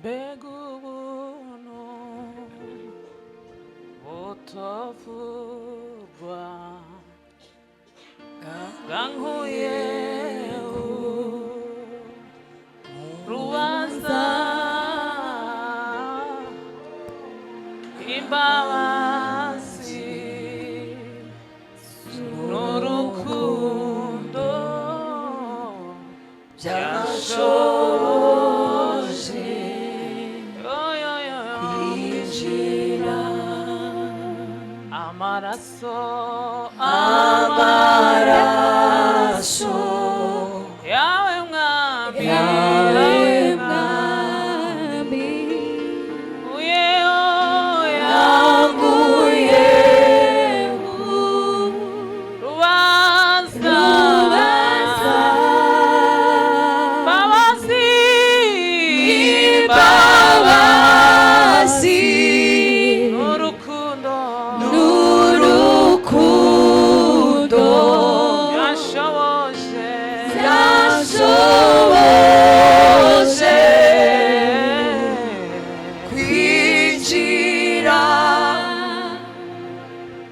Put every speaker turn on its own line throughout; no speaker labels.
Begubuno Otofugwa Ganhuye Ruanza Imbawasi Nurukundo Byashoboje kwinjira amaraso yawe mwami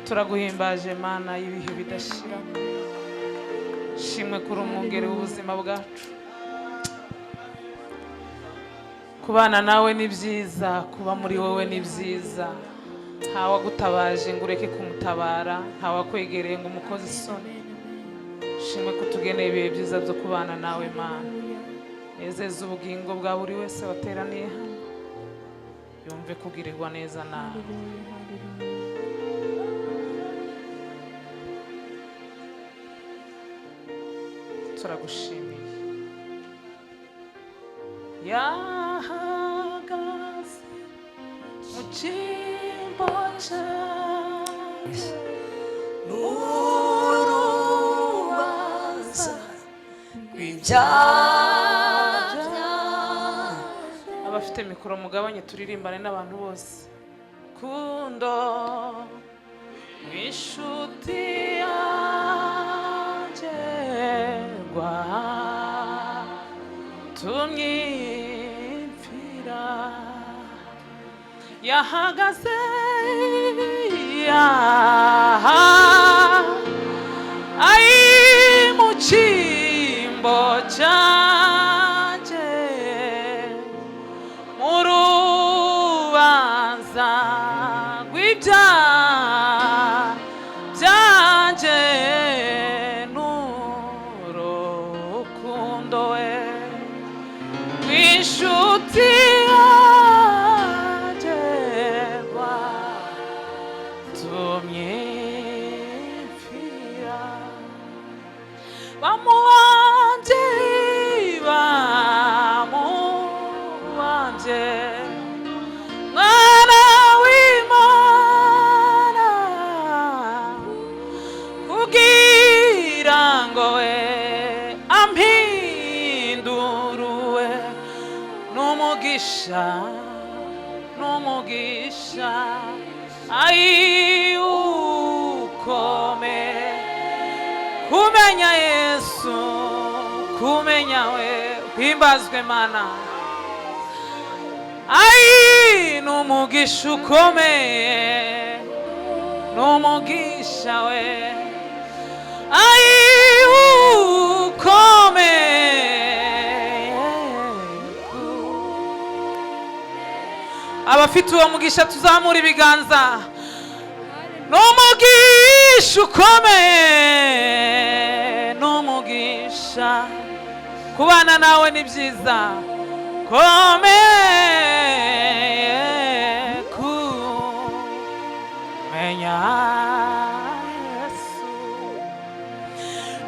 turaguhimbaje Mana y'ibihe bidashira shimwe kuri umwungeri w'ubuzima bwacu kubana nawe ni byiza kuba muri wowe ni byiza ntawe gutabaje ngo ureke kumutabara ntawe kwegereye ngo umukoze isoni shimwe kutugeneye ibihe byiza byo kubana nawe Mana nezeza ubugingo bwa buri wese wateraniye hano yumve kugirirwa neza nawe turagushimiye yahagaze mu cyimbo cyawe n'urubanza rw'ibyaha abafite mikoro mugabanye turirimbane n'abantu bose kundo w'inshuti tumyipfira yahagaze ari mu cyimbo cyanjye mu rubanza rw'ibyaha byanjye inshuti yagerwa tumyipfira bamuwanje mwana w'Imana kugira ngo we ampinduruwe n'umugisha ukome kumenya Yesu kumenya we himbazwe Mana n'umugisha ukomeye n'umugisha we ukome abafite uwo mugisha tuzamura ibiganza n'umugisha ukomeye n'umugisha kubana nawe ni byiza komeye kumenya Yesu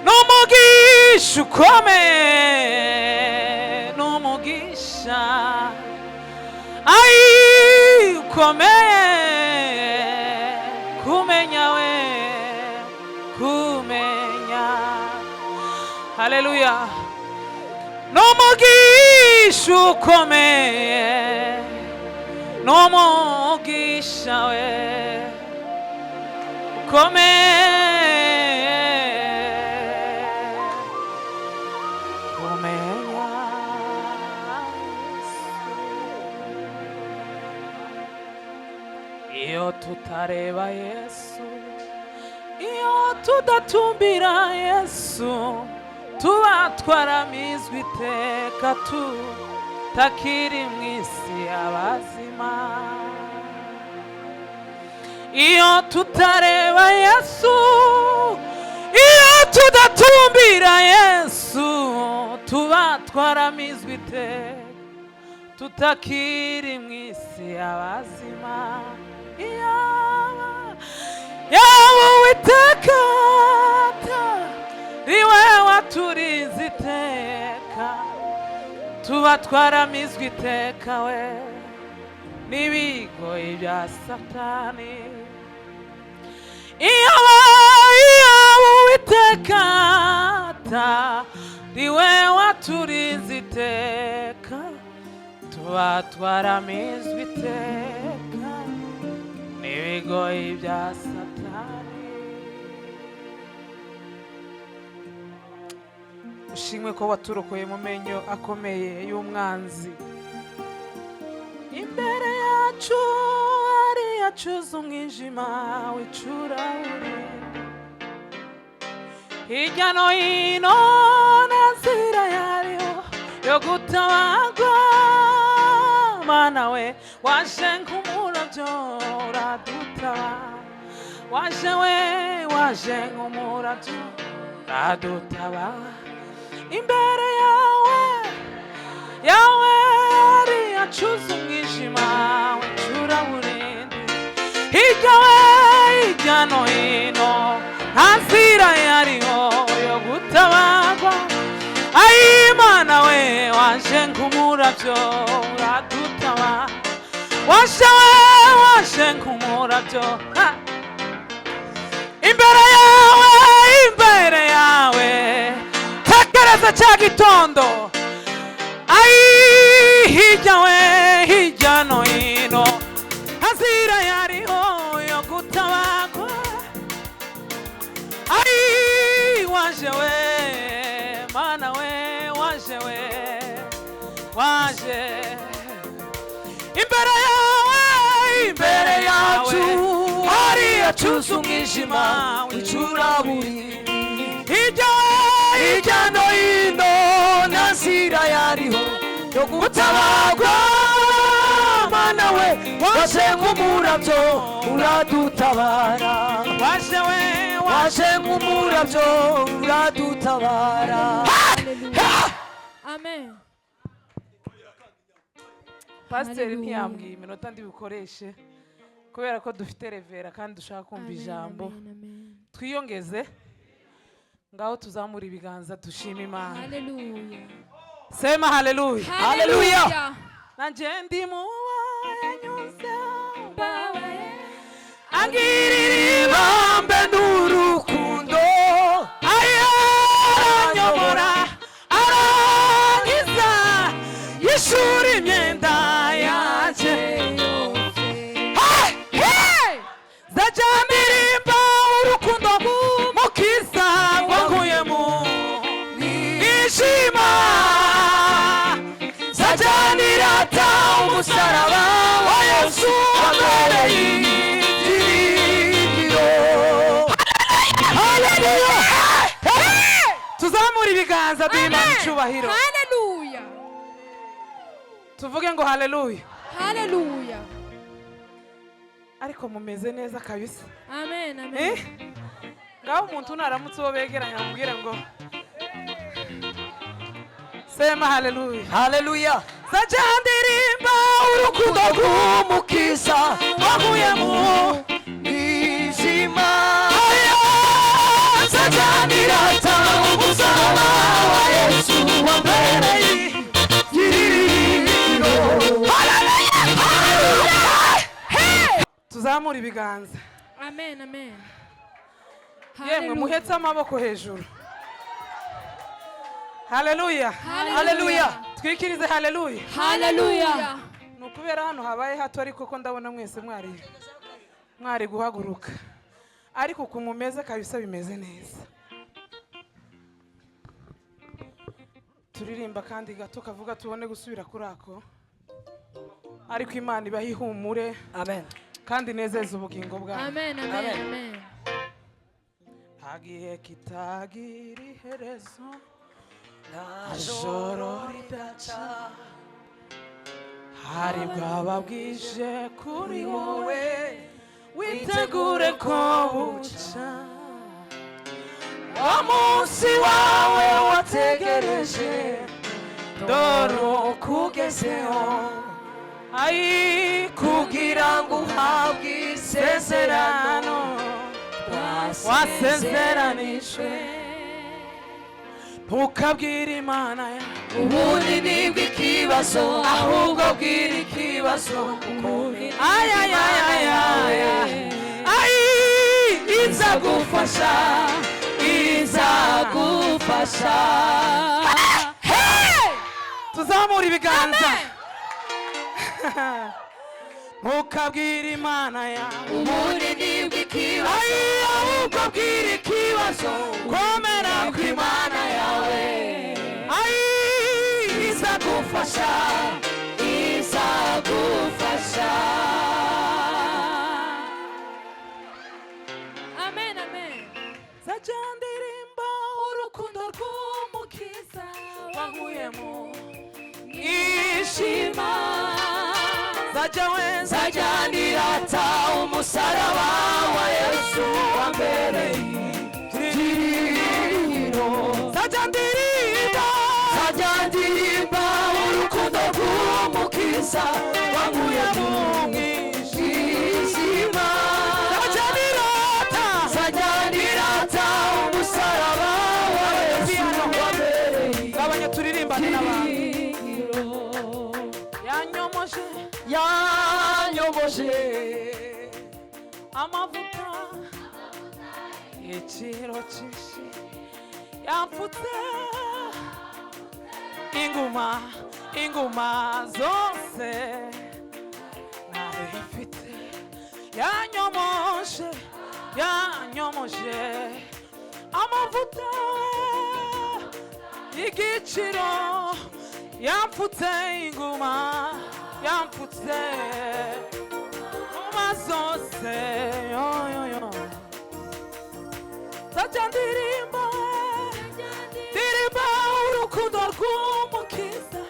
n'umugisha ukomeye n'umugisha ukomeye kumenya we kumenya haleluya n'umugisha ukomeye n'umugisha we ukomeye kumenya iyo tutareba Yesu, iyo tudatumbira Yesu, tuba twaramizwe iteka tutakiri mu isi y'abazima. Iyo tutareba Yesu, iyo tudatumbira Yesu, tuba twaramizwe iteka tutakiri mu isi y'abazima. Yaba Uwiteka riwe waturize iteka, tuba twaramizwe iteka we n'ibigoyi bya Satani. Yaba Uwiteka riwe waturize iteka, tuba twaramizwe iteka n'ibigoyi bya Satani. Ushimwe ko waturokoye mu menyo akomeye y'umwanzi. Imbere yacu hari yacuze umwijima w'icuraburindi, hirya no hino nta nzira yariho yo gutabagwa. Mana we waje nk'umurabyo uradutabara, waje nk'umurabyo uradutabara. Imbere yawe hari yacuze umwijima w'icuraburindi, hirya no hino nta nzira yariho yo gutabagwa. Ai Mana we waje nk'umurabyo uradutabara, waje nk'umurabyo. Imbere yawe tekereza cya gitondo. Ai hirya no hino nzira yariho yo gutabagwa. Ai waje we Mana we waje imbere yacu hari yacuze umwijima w'icuraburindi, hirya no hino nta nzira yariho yo gutabagwa. Mana we waje nk'umurabyo uradutabara, waje nk'umurabyo uradutabara.
Amen.
Pasiteri ntiyambwiye iminota ndi bukoreshe kubera ko dufite revera kandi dushaka kumva ijambo. Twiyongeze ngaho tuzamura ibiganza dushima Imana.
Haleluya.
Sema haleluya.
Haleluya.
Nanje ndi muwanyuze agirira ibambe n'urukundo, ayanyobora arangiza yishura imyenda yaje. Zaja ndirimba urukundo mukiza wankuye mu mwijima, zaja ndirata umusaraba wa Yesu wabereye ibyiringiro. Haleluya. Tuzamura ibiganza duhimana icyubahiro.
Haleluya.
Tuvuge ngo haleluya.
Haleluya.
Ariko mumeze neza kabisa.
Amen, amen.
Ngaho umuntu naramutse uwo begeranya amubwire ngo sema haleluya. Haleluya. Zaja ndirimba urukundo rw'umukiza wankuye mu mwijima, zaja ndirata umusaraba wa Yesu wabereye ibyiringiro. Tuzamura ibiganza.
Amen, amen.
Yemwe muhetse amaboko hejuru. Haleluya.
Haleluya.
Twikirize haleluya.
Haleluya.
Nukubera hano habaye hato ariko ko ndabona mwese mwari guhaguruka. Ariko kumumeze kabisa bimeze neza. Turirimba kandi gato kavuga tubone gusubira kuri ako. Ariko Imana ibahihumure.
Amen.
kandi nezeza ubugingo bwawe.
Amen, amen, amen.
Hagiye kitagira iherezo, nta joro ridaca, hari bwaba bwije kuri wowe, witegure ko buca. Wa munsi wawe wategereje, dore ukugezeho, ai kugira ngo uhabwe isezerano wasezeranijwe. Ntukabwire Imana ya
ubunini bw'ikibazo, ahubwo bwira ikibazo izagufasha, izagufasha.
tuzamura ibiganza. Ntukabwire Imana ya
ubunini bw'ikibazo, ahubwo bwira ikibazo
komera
kw'Imana yawe izagufasha, izagufasha.
Amen, amen.
Zajya ndirimba urukundo rw'umukiza wankuye mu
Ishima
zajya
ndirata umusaraba wa Yesu wambereye igiriro.
zajya
ndirimba urukundo rw'umukiza wankuye mu mwijima. zajya ndirata umusaraba wa Yesu wambereye
gabanya turirimbane n'abantu. yanyomoje amavuta igiciro cyinshi, yapfutse inguma zose nari mfite. yanyomoje amavuta y'igiciro, yapfutse inguma zose. Zajya ndirimba urukundo rw'umukiza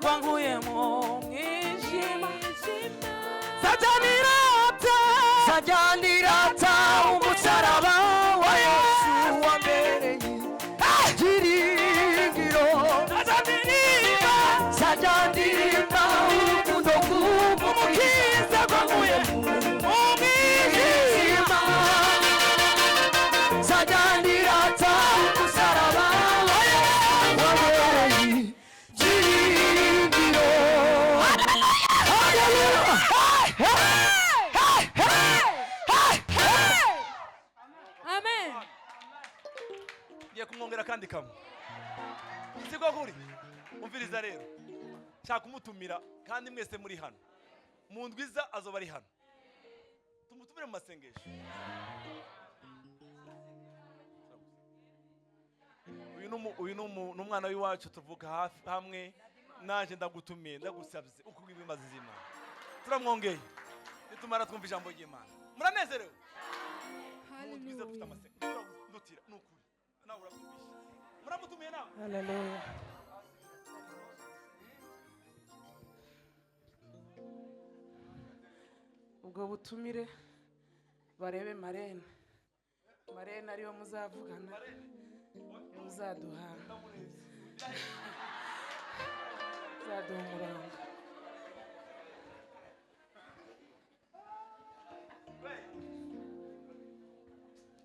wankuye mu mwijima. Zajya ndirata umusaraba wa Yesu wambereye igiriro.
zajya ndirimba urukundo rw'umukiza wankuye mu mwijima. zajya ndirata umusaraba wa Yesu wambereye igiriro.
Amen.
Ngiye kumwongera kandi kamwe. Siko kuri. Umviriza rero. Shaka kumutumira kandi mwese muri hano. Mu ndwiza azoba ari hano. Tumutumire mu masengesho. Uyu n'umwana w'iwacu tuvuka hafi hamwe, naje ndagutumiye ndagusabye uko ibimaze z'Imana. Turamwongeye. Nitumara twumva ijambo ry'Imana. Muranezerewe. Ndwiza dufite amasengesho. Ndutira n'ukuri. Nawe urabyumvisha. Muramutumiye nawe.
Haleluya. ubwo butumire barebe Marene ariyo muzavugana, muzaduha umurongo.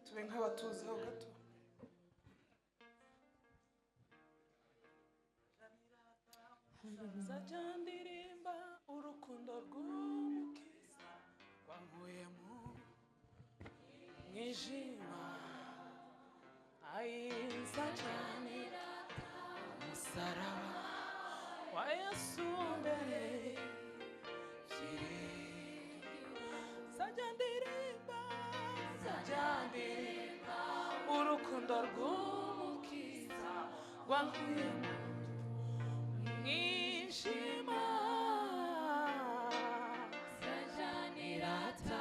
tube nk'abatuzaho gato. zajya ndirimba urukundo rw'umukiza wankuye mu mwijima. zajya ndirata umusaraba wa Yesu wambereye igiriro. zajya ndirimba urukundo rw'umukiza wankuye mu mwijima.
zajya ndirata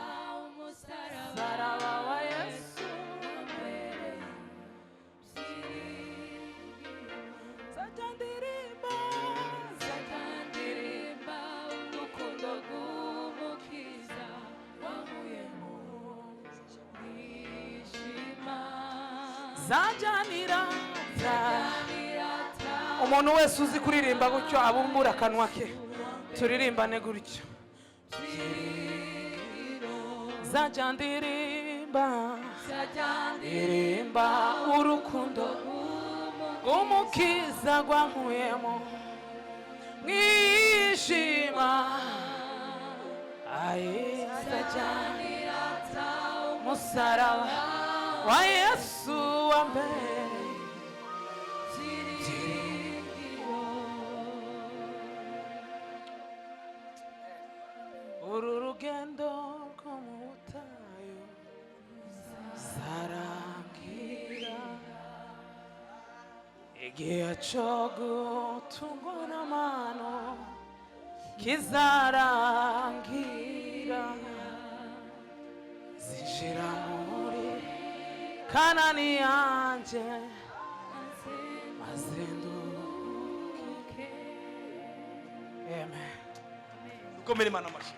zajanirata. Umuntu wese uzi kuririmba gutyo abumbura akanwa ke, turirimbane gutyo. Zajandirimba, ndirimba urukundo umukiza gwankuyemo mwishima. Aye, zajanirata umusaraba wa Yesu wa mbere. Uru rugendo rwo mu butayu zarangira, igihe cyo gutungwa n'amano kizarangira. Zinjira muri Kanani yanjye maze nduhuke. Amen.
dukomere Imana amashyi.